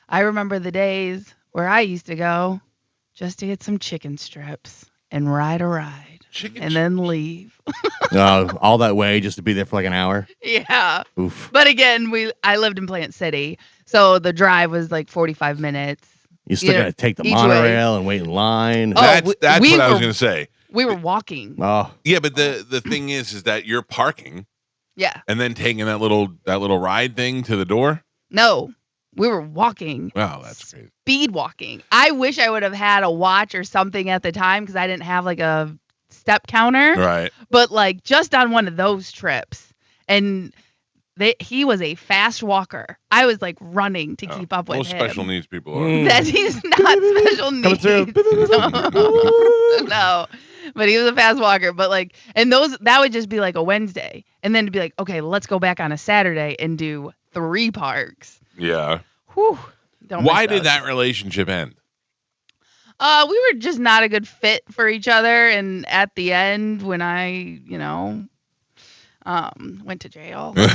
I remember the days where I used to go just to get some chicken strips and ride a ride and then leave. All that way just to be there for like an hour. Yeah. Oof. But again, I lived in Plant City, so the drive was like 45 minutes. You still got to take the each monorail way. and wait in line. Oh, That's we what I was were- going to say. We were walking. Oh, Yeah, but the thing is that you're parking Yeah. and then taking that little ride thing to the door. No, we were walking. Wow, that's crazy. Speed walking. I wish I would have had a watch or something at the time because I didn't have like a step counter. Right. But like just on one of those trips, and he was a fast walker. I was like running to keep up with most him. special needs people are. That he's not special needs. No. But he was a fast walker. But like, and that would just be like a Wednesday. And then to be like, okay, let's go back on a Saturday and do 3 parks. Yeah. Whew. Why did that relationship end? We were just not a good fit for each other. And at the end, when I, went to jail. Was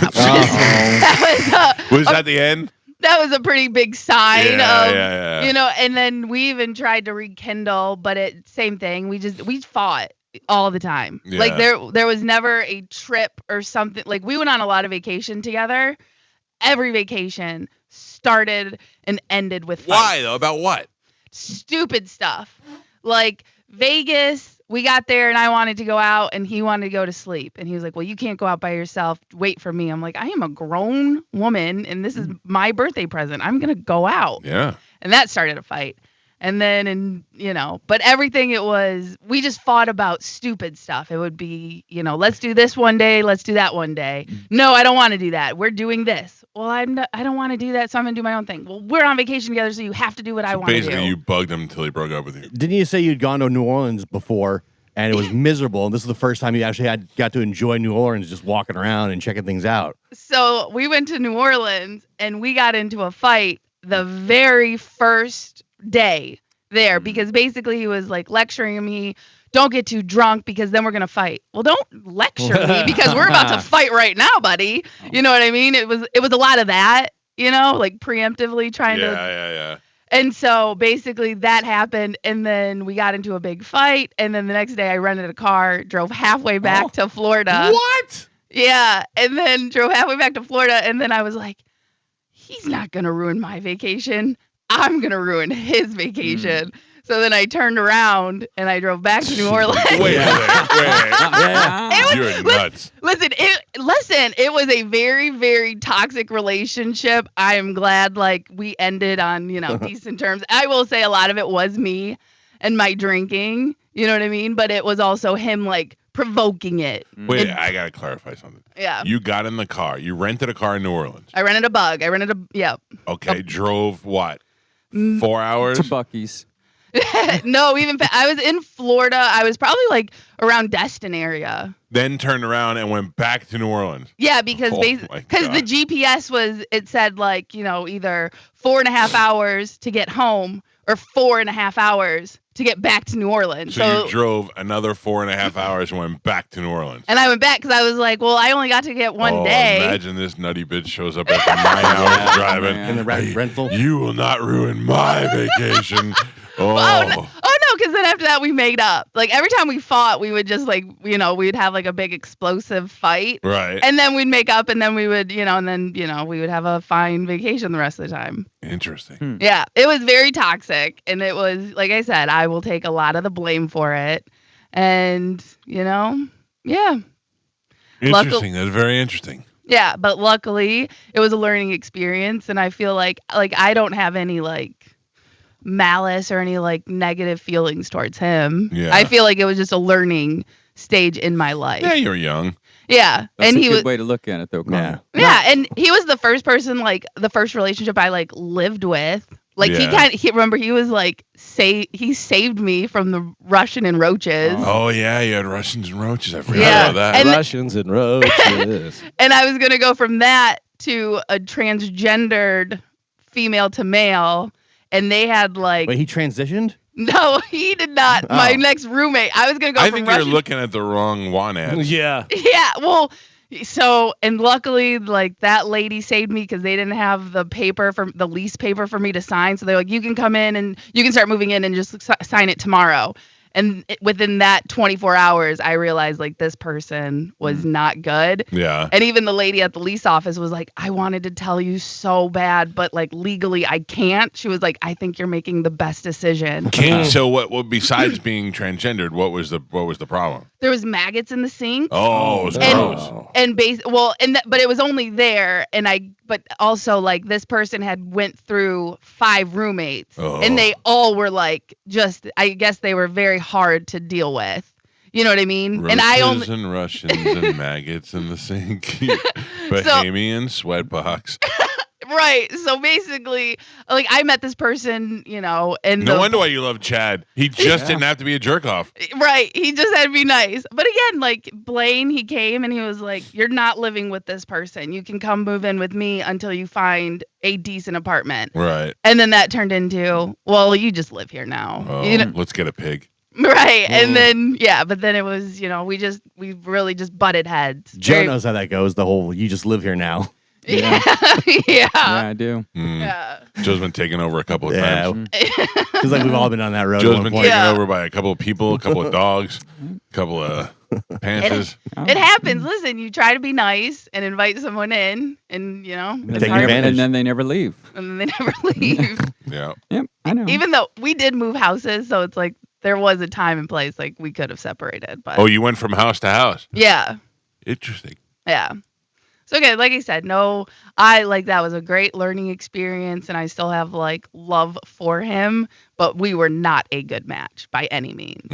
that the end? That was a pretty big sign Yeah. and then we even tried to rekindle, but same thing. We fought all the time. Yeah. Like there was never a trip or something. Like we went on a lot of vacation together. Every vacation started and ended with fights. Why though? About what? Stupid stuff. Like Vegas, we got there and I wanted to go out and he wanted to go to sleep. And he was like, well, you can't go out by yourself. Wait for me. I'm like, I am a grown woman and this is my birthday present. I'm going to go out. Yeah. And that started a fight. And then, but everything we just fought about stupid stuff. It would be, let's do this one day. Let's do that one day. No, I don't want to do that. We're doing this. Well, I don't want to do that. So I'm going to do my own thing. Well, we're on vacation together. So you have to do what I want to do. Basically, you bugged him until he broke up with you. didn't you say you'd gone to New Orleans before and it was miserable? And this is the first time you actually got to enjoy New Orleans, just walking around and checking things out. So we went to New Orleans and we got into a fight the very first day there because basically he was like lecturing me, don't get too drunk because then we're going to fight. Well, don't lecture me because we're about to fight right now, buddy. You know what I mean? It was a lot of that, like preemptively trying to. Yeah. And so basically that happened and then we got into a big fight and then the next day I rented a car, drove halfway back to Florida. What? Yeah, and then drove halfway back to Florida and then I was like, he's not going to ruin my vacation. I'm going to ruin his vacation. So then I turned around and I drove back to New Orleans. Wait. Yeah. You're nuts. Listen, it was a very, very toxic relationship. I am glad we ended on, decent terms. I will say a lot of it was me and my drinking, you know what I mean? But it was also him provoking it. Wait, I got to clarify something. Yeah. You got in the car. You rented a car in New Orleans. I rented a bug. Yeah. Okay, drove what? 4 hours? To Buc-ee's. No, I was in Florida. I was probably around Destin area. Then turned around and went back to New Orleans. Yeah, because the GPS it said either 4.5 hours to get home or 4.5 hours to get back to New Orleans. So you drove another 4.5 hours and went back to New Orleans. And I went back because I was like, well, I only got to get one day. Imagine this nutty bitch shows up after 9 hours driving. In the rental. You will not ruin my vacation. Oh no, because then after that we made up. Every time we fought, we would just we'd have a big explosive fight. Right. And then we'd make up and then we would, we would have a fine vacation the rest of the time. Interesting. Yeah, it was very toxic. And it was, like I said, I will take a lot of the blame for it. And, yeah. Interesting. That's very interesting. Yeah, but luckily it was a learning experience. And I feel like I don't have any malice or any negative feelings towards him. Yeah. I feel like it was just a learning stage in my life. Yeah, you're young. Yeah. That's and a he good was way to look at it though, Carmin. Yeah, and he was the first person the first relationship I lived with. He was he saved me from the Russian and roaches. Oh yeah, you had Russians and roaches. I forgot about that. And Russians and roaches. And I was gonna go from that to a transgendered female to male. And they had Wait, he transitioned? No, he did not. My next roommate. I was gonna go. I from think Russian. you're looking at the wrong one ad. Yeah. Yeah, well, So, and luckily, like that lady saved me because they didn't have the lease paper for me to sign. So they're like, you can come in and you can start moving in and just sign it tomorrow. And within that 24 hours, I realized like this person was not good. Yeah. And even the lady at the lease office was like, I wanted to tell you so bad, but like legally I can't. She was like, I think you're making the best decision. So what besides being transgendered, what was the problem? There was maggots in the sink. Oh, it's gross. But it was only there, but also like this person had went through 5 roommates, and they all were like, I guess they were very hard to deal with. You know what I mean? Roaches and Russians and maggots in the sink, Bahamian sweatbox. Right. So basically, like I met this person, and No wonder why you love Chad. He just didn't have to be a jerk off. Right. He just had to be nice. But again, like Blain, he came and he was like, you're not living with this person. You can come move in with me until you find a decent apartment. Right. And then that turned into, well, you just live here now. Oh, let's get a pig. Right. And then, but then it was, we really just butted heads. Joe knows how that goes. The whole, you just live here now. Yeah. Yeah, I do. Yeah. Joe's been taken over a couple of times. It's like we've all been on that road. Joe's at one been point. taken over by a couple of people, a couple of dogs, a couple of panthers. It happens. Listen, you try to be nice and invite someone in, and Take it's hard, advantage. And then they never leave. and then they never leave. Yeah. Yep, I know. Even though we did move houses, so it's like there was a time and place like we could have separated. But Oh, you went from house to house. yeah, Interesting. yeah. So again, like I said, that was a great learning experience, and I still have like love for him, but we were not a good match by any means.